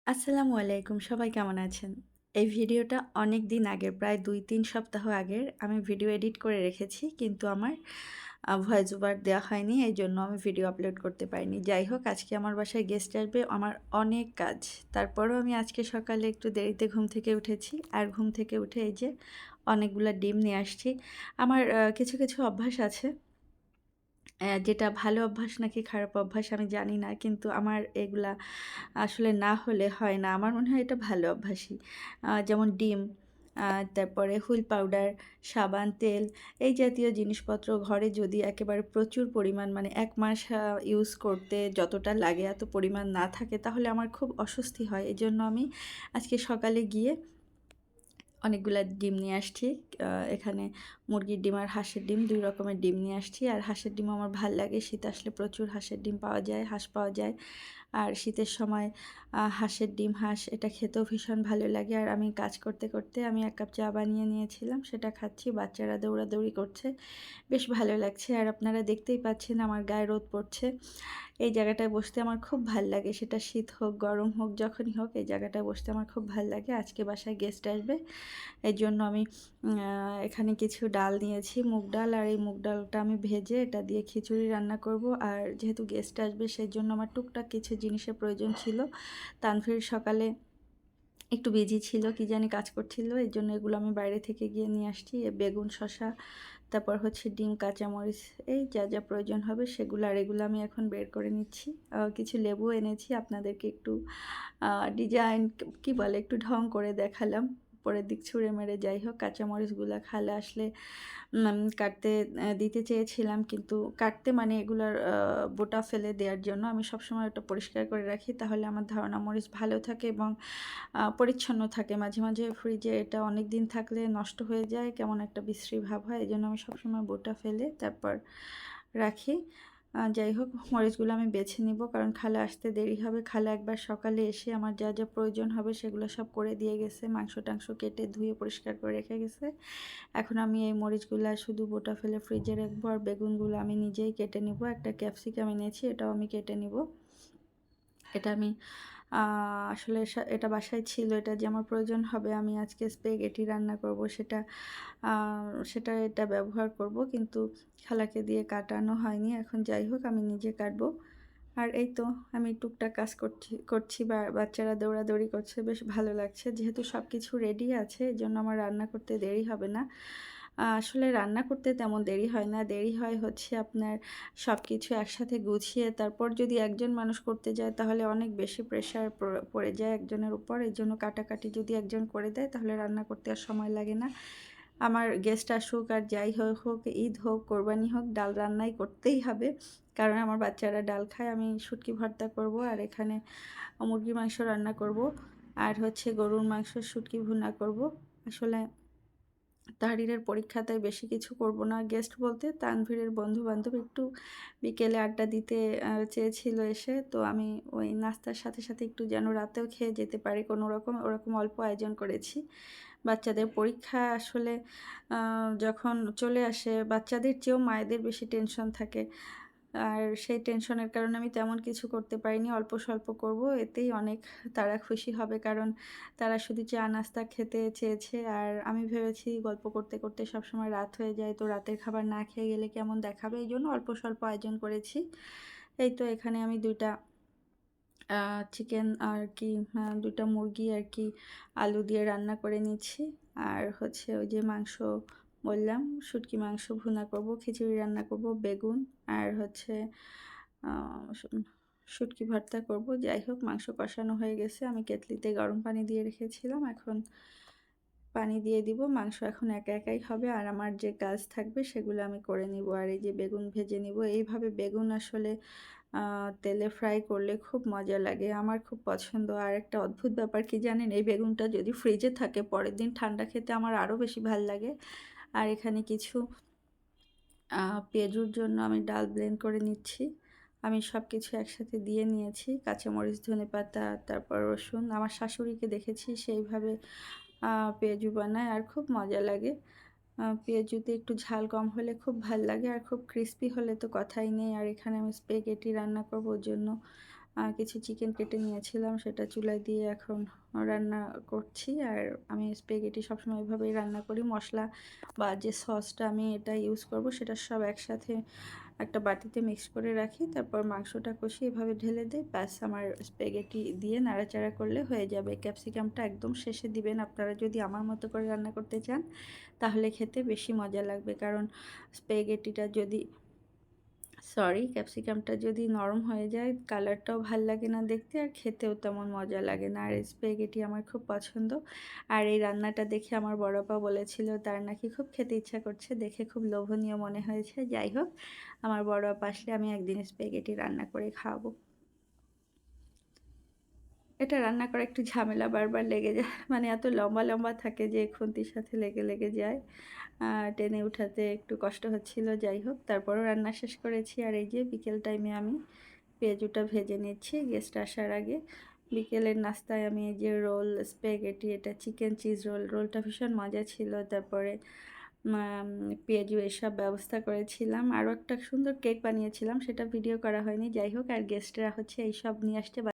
আসসালামু আলাইকুম। সবাই কেমন আছেন? এই ভিডিওটা অনেক দিন আগের, প্রায় ২-৩ সপ্তাহ আগের আমি ভিডিও এডিট করে রেখেছি। কিন্তু আমার ভয়েস ওভার দেওয়া হয়নি। এজন্য আমি ভিডিও আপলোড করতে পারিনি। যাই হোক, আজকে আমার বাসায় গেস্ট আসবে। আমার অনেক কাজ। তারপরেও আমি আজকে সকালে একটু দেরিতে ঘুম থেকে উঠেছি। আর ঘুম থেকে উঠে এই যে অনেকগুলা ডিম নিয়ে আসছি। আমার কিছু অভ্যাস আছে। যেটা ভালো অভ্যাস নাকি খারাপ অভ্যাস আমি জানি না। কিন্তু আমার এগুলা আসলে না হলে হয় না। আমার মনে হয় এটা ভালো অভ্যাসই। যেমন ডিম, আ তারপরে হুইল পাউডার, সাবান, তেল এই জাতীয় জিনিসপত্র ঘরে যদি একেবারে প্রচুর পরিমাণ মানে ১ মাস ইউজ করতে যতটা লাগে এত পরিমাণ না থাকে তাহলে আমার খুব অস্বস্তি হয়। এজন্য আমি আজকে সকালে গিয়ে অনেকগুলা ডিম নিয়ে আসছি। এখানে মুরগির ডিম আর হাঁসের ডিম ২ রকমের ডিম নিয়ে আসছি। আর হাঁসের ডিম আমার ভাল লাগে। শীত আসলে প্রচুর হাঁসের ডিম পাওয়া যায়, হাঁস পাওয়া যায়। আর শীতের সময় হাঁসের ডিম, হাঁস এটা খেতেও ভীষণ ভালো লাগে। আর আমি কাজ করতে আমি ১ কাপ চা বানিয়ে নিয়েছিলাম। সেটা খাচ্ছি। বাচ্চারা দৌড়াদৌড়ি করছে। বেশ ভালো লাগছে। আর আপনারা দেখতেই পাচ্ছেন আমার গায়ে রোদ পড়ছে। এই জায়গাটায় বসতে আমার খুব ভাল লাগে। সেটা শীত হোক, গরম হোক, যখনই হোক এই জায়গাটায় বসতে আমার খুব ভাল লাগে। আজকে বাসায় গেস্ট আসবে। এজন্য আমি এখানে কিছু ডাল নিয়েছি, মুগ ডাল। আর এই মুগ ডালটা আমি ভেজে এটা দিয়ে খিচুড়ি রান্না করব। আর যেহেতু গেস্ট আসবে সেজন্য আমার টুকটাক কিছু জিনিসের প্রয়োজন ছিল। তানভীর সকালে একটু বিজি ছিল, কি জানি কাজ করছিল। এজন্য এগুলো আমি বাইরে থেকে গিয়ে নিয়ে আসছি। বেগুন, শসা, তারপর হচ্ছে ডিম, কাঁচামরিচ এই যা প্রয়োজন হবে সেগুলো। আর এগুলো আমি এখন বের করে নিচ্ছি। কিছু লেবু এনেছি। আপনাদেরকে একটু ডিজাইন কি বলে একটু ঢং করে দেখালাম। উপরের দিক ছুঁড়ে মেরে। যাই হোক, কাঁচামরিচগুলা খালে আসলে কাটতে দিতে চেয়েছিলাম, কিন্তু কাটতে মানে এগুলার বোটা ফেলে দেওয়ার জন্য আমি সবসময় ওটা পরিষ্কার করে রাখি। তাহলে আমার ধারণা মরিচ ভালো থাকে এবং পরিচ্ছন্ন থাকে। মাঝে ফ্রিজে এটা অনেকদিন থাকলে নষ্ট হয়ে যায়, কেমন একটা বিশ্রী ভাব হয়। এজন্য আমি সবসময় বোটা ফেলে তারপর রাখি। যাই হোক, মরিচগুলো আমি বেছে নিব কারণ খালা আসতে দেরি হবে। খালা একবার সকালে এসে আমার যা প্রয়োজন হবে সেগুলো সব করে দিয়ে গেছে। মাংস-টাংস কেটে ধুয়ে পরিষ্কার করে রেখে গেছে। এখন আমি এই মরিচগুলা শুধু বোটা ফেলে ফ্রিজে রাখবো। আর বেগুনগুলো আমি নিজেই কেটে নিব। একটা ক্যাপসিকাম এনেছি, এটাও আমি কেটে নিব। এটা আমি আ আসলে এটা বাসায় ছিল। এটা যে আমার প্রয়োজন হবে, আমি আজকে স্পাগেটি রান্না করব আ এটা ব্যবহার করব। কিন্তু খালাকে দিয়ে কাটানো হয়নি। এখন যাই হোক, আমি নিজে কাটবো। আর এই তো আমি টুকটাক কাজ করছি বাচ্চারা দৌড়াদৌড়ি করছে। বেশ ভালো লাগছে। যেহেতু সবকিছু রেডি আছে এজন্য আমার রান্না করতে দেরি হবে না। আসলে রান্না করতে তেমন দেরি হয় না। দেরি হয় হচ্ছে আপনার সবকিছু একসাথে গুছিয়ে তারপর যদি একজন মানুষ করতে যায় তাহলে অনেক বেশি প্রেশার পড়ে যায় একজনের উপর। এজন্য কাটাকাটি যদি একজন করে দেয় তাহলে রান্না করতে আর সময় লাগে না। আমার গেস্ট আসুক আর যাই হোক, ঈদ হোক, কোরবানি হোক, ডাল রান্নাই করতেই হবে। কারণ আমার বাচ্চারা ডাল খায়। আমি শুটকি ভর্তা করব আর এখানে মুরগির মাংস রান্না করব। আর হচ্ছে গরুর মাংস শুটকি ভুনা করব। আসলে তাহরিরের পরীক্ষা, তাই বেশি কিছু করব না। গেস্ট বলতে তানভীরের বন্ধু-বান্ধব একটু বিকেলে আড্ডা দিতে চেয়েছিল এসে। তো আমি ওই নাস্তার সাথে একটু যেন রাতেও খেয়ে যেতে পারি কোনোরকম, ওরকম অল্প আয়োজন করেছি। বাচ্চাদের পরীক্ষা আসলে আ যখন চলে আসে বাচ্চাদের চেয়েও মায়েদের বেশি টেনশন থাকে। আর সেই টেনশনের কারণে আমি তেমন কিছু করতে পারিনি। অল্প-স্বল্প করব। এতেই অনেক তারা খুশি হবে। কারণ তারা শুধু চা নাস্তা খেতে চেয়েছে। আর আমি ভেবেছি গল্প করতে সবসময় রাত হয়ে যায়। তো রাতের খাবার না খেয়ে গেলে কেমন দেখাবে? এইজন্য অল্প-স্বল্প আয়োজন করেছি। এই তো এখানে আমি ২ টা আ চিকেন আর কি ২ টা মুরগি আর কি আলু দিয়ে রান্না করে নিচ্ছি। আর হচ্ছে ওই যে মাংস বললাম, শুটকি মাংস ভুনা করব, খিচুড়ি রান্না করব, বেগুন আর হচ্ছে আ শু শুটকি ভর্তা করব। যাই হোক, মাংস কষানো হয়ে গেছে। আমি কেতলিতে গরম পানি দিয়ে রেখেছিলাম। এখন পানি দিয়ে দিব। মাংস এখন একাই হবে। আর আমার যে কাজ থাকবে সেগুলো আমি করে নিব। আর এই যে বেগুন ভেজে নিব। এইভাবে বেগুন আসলে আ তেলে ফ্রাই করলে খুব মজা লাগে। আমার খুব পছন্দ। আর একটা অদ্ভুত ব্যাপার কি জানেন? এই বেগুনটা যদি ফ্রিজে থাকে পরের দিন ঠান্ডা খেতে আমার আরও বেশি ভাল লাগে। আর এখানে কিছু পেঁয়াজুর জন্য আমি ডাল ব্লেন্ড করে নিচ্ছি। আমি সবকিছু একসাথে দিয়ে নিয়েছি। কাঁচামরিচ, ধনেপাতা, তারপর রসুন। আমার শাশুড়িকে দেখেছি সেইভাবে পেঁয়াজু বানায় আর খুব মজা লাগে। পেঁয়াজুতে একটু ঝাল কম হলে খুব ভাল লাগে আর খুব ক্রিস্পি হলে তো কথাই নেই। আর এখানে আমি স্পাগেটি রান্না করব ওর জন্য কিছু চিকেন কেটে নিয়েছিলাম, সেটা চুলায় দিয়ে এখন রান্না করছি। আর আমি স্প্যাগেটি সবসময় এভাবেই রান্না করি। মশলা বা যে সসটা আমি এটা ইউজ করব সেটা সব একসাথে একটা বাটিতে মিক্স করে রাখি। তারপর মাংসটা কষিয়ে এভাবে ঢেলে দেই। ব্যাস আমার স্প্যাগেটি দিয়ে নাড়াচাড়া করলে হয়ে যাবে। ক্যাপসিকামটা একদম শেষে দিবেন আপনারা যদি আমার মতো করে রান্না করতে চান, তাহলে খেতে বেশি মজা লাগবে। কারণ স্প্যাগেটিটা যদি ক্যাপসিকামটা যদি নরম হয়ে যায়, কালারটাও ভাল লাগে না দেখতে, আর খেতেও তেমন মজা লাগে না। আর স্প্যাগেটি আমার খুব পছন্দ। আর এই রান্নাটা দেখে আমার বড় আপা বলেছিল তার নাকি খুব খেতে ইচ্ছা করছে, দেখে খুব লোভনীয় মনে হয়েছে। যাই হোক, আমার বড় আপা আসলে আমি একদিন স্প্যাগেটি রান্না করে খাওয়াবো। এটা রান্না করা একটু ঝামেলা, বারবার লেগে যায়। মানে এত লম্বা, লম্বা থাকে যে খুন্তির সাথে লেগে যায়। টেনে উঠাতে একটু কষ্ট হচ্ছিল। যাই হোক, তারপরও রান্না শেষ করেছি। আর এই যে বিকেল টাইমে আমি পেঁয়াজুটা ভেজে নিচ্ছি গেস্ট আসার আগে। বিকেলের নাস্তায় আমি এই যে রোল, স্প্যাগেটি, এটা চিকেন চিজ রোল, রোলটা ভীষণ মজা ছিল। তারপরে পেঁয়াজু এসব ব্যবস্থা করেছিলাম। আরও একটা সুন্দর কেক বানিয়েছিলাম, সেটা ভিডিও করা হয়নি। যাই হোক, আর গেস্টরা হচ্ছে এইসব নিয়ে আসছে।